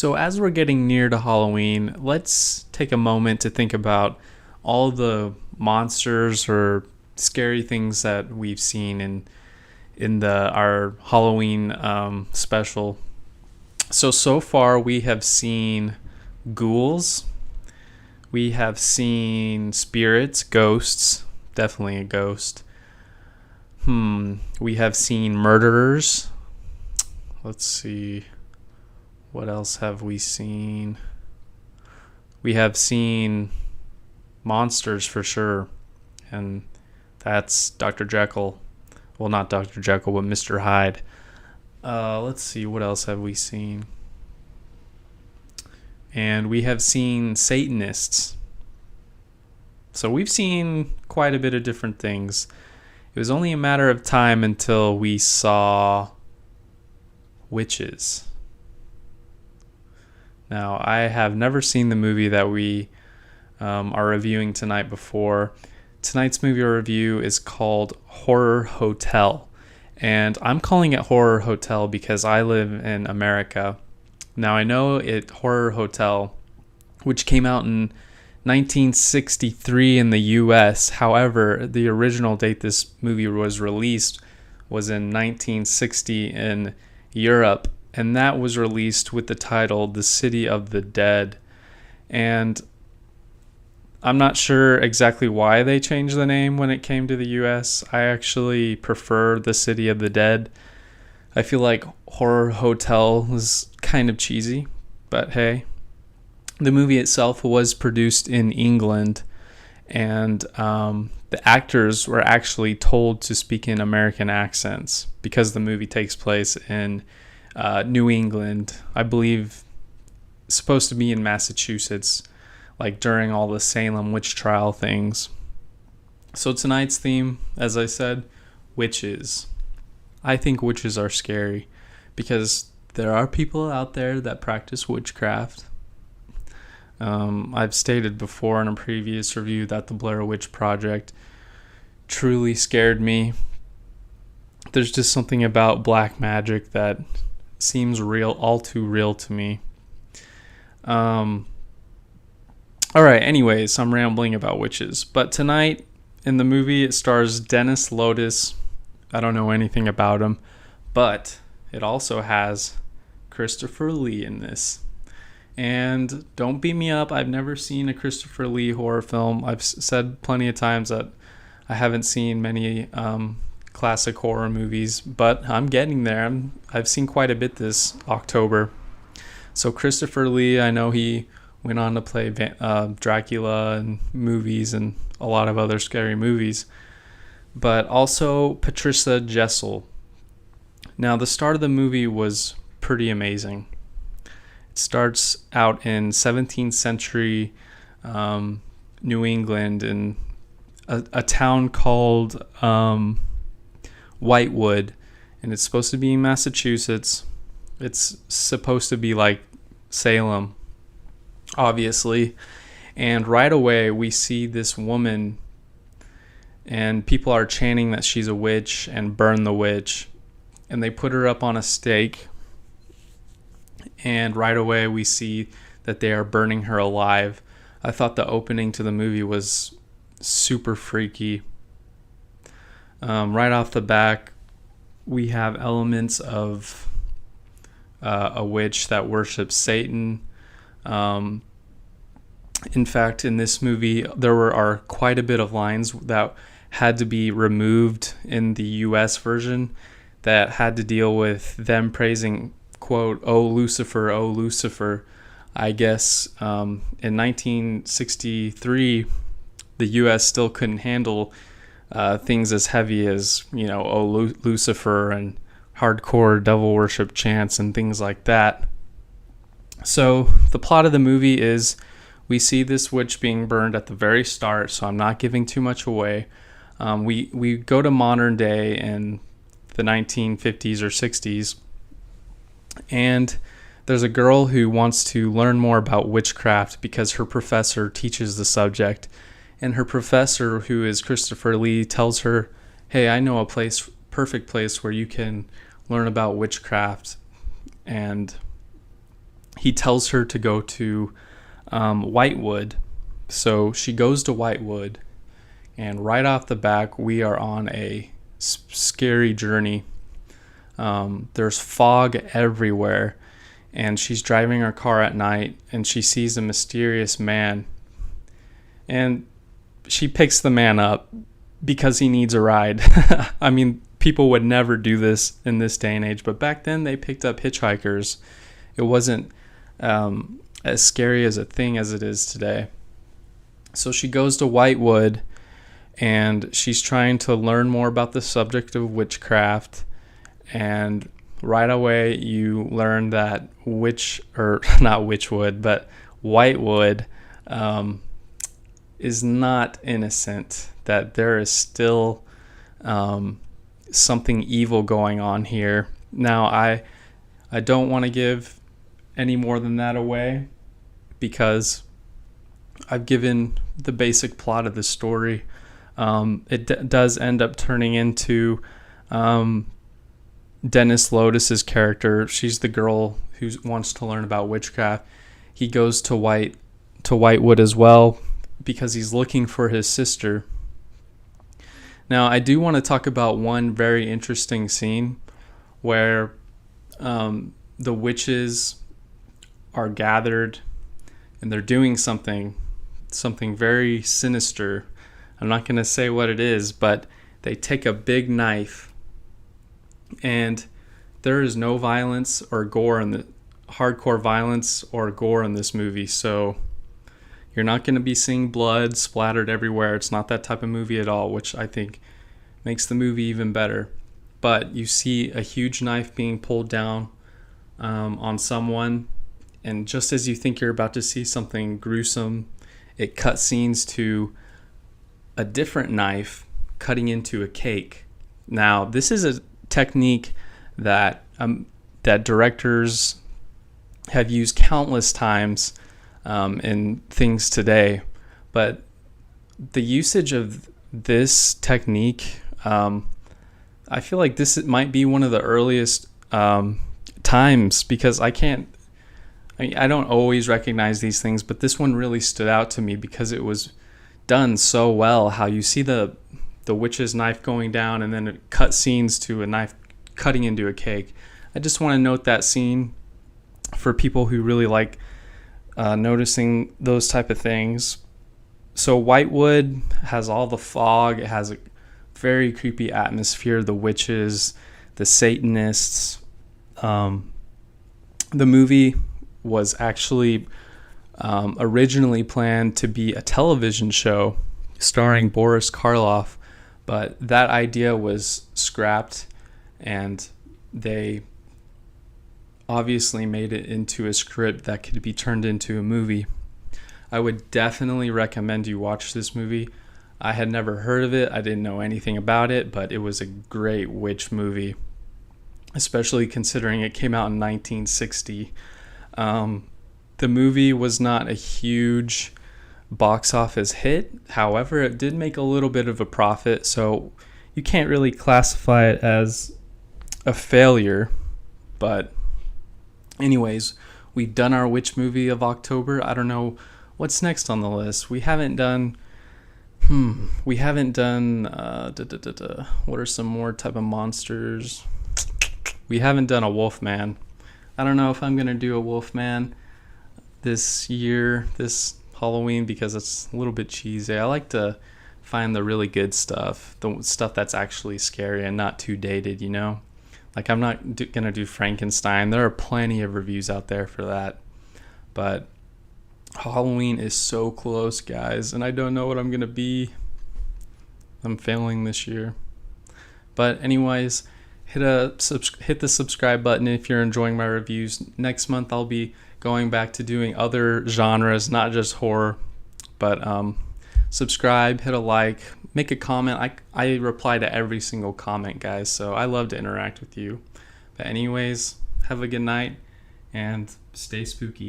So, as we're getting near to Halloween, let's take a moment to think about all the monsters or scary things that we've seen in the our Halloween special. So far we have seen ghouls, we have seen spirits, ghosts, definitely a ghost. We have seen murderers. Let's see. What else have we seen? We have seen monsters for sure. And that's Dr. Jekyll. Well, not Dr. Jekyll, but Mr. Hyde. Let's see, what else have we seen? And we have seen Satanists. So we've seen quite a bit of different things. It was only a matter of time until we saw witches. Now, I have never seen the movie that we are reviewing tonight before. Tonight's movie review is called Horror Hotel. And I'm calling it Horror Hotel because I live in America. Now, I know Horror Hotel, which came out in 1963 in the US. However, the original date this movie was released was in 1960 in Europe. And that was released with the title The City of the Dead. And I'm not sure exactly why they changed the name when it came to the US. I actually prefer The City of the Dead. I feel like Horror Hotel is kind of cheesy, but hey. The movie itself was produced in England, and the actors were actually told to speak in American accents because the movie takes place in New England. I believe it's supposed to be in Massachusetts, like during all the Salem witch trial things. So tonight's theme, as I said, witches. I think witches are scary because there are people out there that practice witchcraft. I've stated before in a previous review that the Blair Witch Project truly scared me. There's just something about black magic that seems real, all too real to me. Alright, anyways, I'm rambling about witches. But tonight, in the movie, it stars Dennis Lotis. I don't know anything about him. But it also has Christopher Lee in this. And don't beat me up, I've never seen a Christopher Lee horror film. I've said plenty of times that I haven't seen many classic horror movies, but I'm getting there. I've seen quite a bit this October. So Christopher Lee, I know he went on to play Dracula in movies and a lot of other scary movies. But also Patricia Jessel. Now, the start of the movie was pretty amazing. It starts out in 17th century New England in a town called Whitewood, and it's supposed to be in Massachusetts. It's supposed to be like Salem, obviously. And right away we see this woman, and people are chanting that she's a witch and burn the witch, and they put her up on a stake. And right away we see that they are burning her alive. I thought the opening to the movie was super freaky. Right off the back, we have elements of a witch that worships Satan. In fact, in this movie, there are quite a bit of lines that had to be removed in the US version that had to deal with them praising, quote, "Oh Lucifer, oh Lucifer." I guess in 1963, the US still couldn't handle things as heavy as, "Oh Lucifer" and hardcore devil worship chants and things like that. So the plot of the movie is we see this witch being burned at the very start, so I'm not giving too much away. We go to modern day in the 1950s or 60s, and there's a girl who wants to learn more about witchcraft because her professor teaches the subject. And her professor, who is Christopher Lee, tells her, "Hey, I know a perfect place where you can learn about witchcraft." And he tells her to go to Whitewood. So she goes to Whitewood, and right off the back, we are on a scary journey. There's fog everywhere, and she's driving her car at night, and she sees a mysterious man, and she picks the man up because he needs a ride. I mean, people would never do this in this day and age, but back then they picked up hitchhikers. It wasn't as scary as a thing as it is today. So she goes to Whitewood, and she's trying to learn more about the subject of witchcraft. And right away, you learn that Whitewood is not innocent. That there is still something evil going on here. Now, I don't want to give any more than that away, because I've given the basic plot of the story. It does end up turning into Dennis Lotis's character. She's the girl who wants to learn about witchcraft. He goes to Whitewood as well because he's looking for his sister. Now, I do want to talk about one very interesting scene where the witches are gathered and they're doing something very sinister. I'm not going to say what it is, but they take a big knife, and there is no violence or gore in the hardcore violence or gore in this movie. So you're not going to be seeing blood splattered everywhere. It's not that type of movie at all, which I think makes the movie even better. But you see a huge knife being pulled down on someone, and just as you think you're about to see something gruesome, it cuts scenes to a different knife cutting into a cake. Now, this is a technique that directors have used countless times in things today, but the usage of this technique, I feel like this might be one of the earliest times, because I don't always recognize these things, but this one really stood out to me because it was done so well. How you see the witch's knife going down, and then it cut scenes to a knife cutting into a cake. I just want to note that scene for people who really like noticing those type of things. So Whitewood has all the fog. It has a very creepy atmosphere. The witches, the Satanists. The movie was actually originally planned to be a television show starring Boris Karloff, but that idea was scrapped, and they obviously made it into a script that could be turned into a movie. I would definitely recommend you watch this movie. I had never heard of it. I didn't know anything about it, but it was a great witch movie, especially considering it came out in 1960. The movie was not a huge box office hit. However, it did make a little bit of a profit, so you can't really classify it as a failure. But anyways, we've done our witch movie of October. I don't know what's next on the list. We haven't done what are some more type of monsters? We haven't done a Wolfman. I don't know if I'm gonna do a Wolfman this year, this Halloween, because it's a little bit cheesy. I like to find the really good stuff, the stuff that's actually scary and not too dated, you know? Like, I'm not gonna do Frankenstein. There are plenty of reviews out there for that. But Halloween is so close, guys, and I don't know what I'm gonna be. I'm failing this year. But anyways, hit the subscribe button if you're enjoying my reviews. Next month I'll be going back to doing other genres, not just horror. But subscribe, hit a like, make a comment. I reply to every single comment, guys, so I love to interact with you. But anyways, have a good night and stay spooky.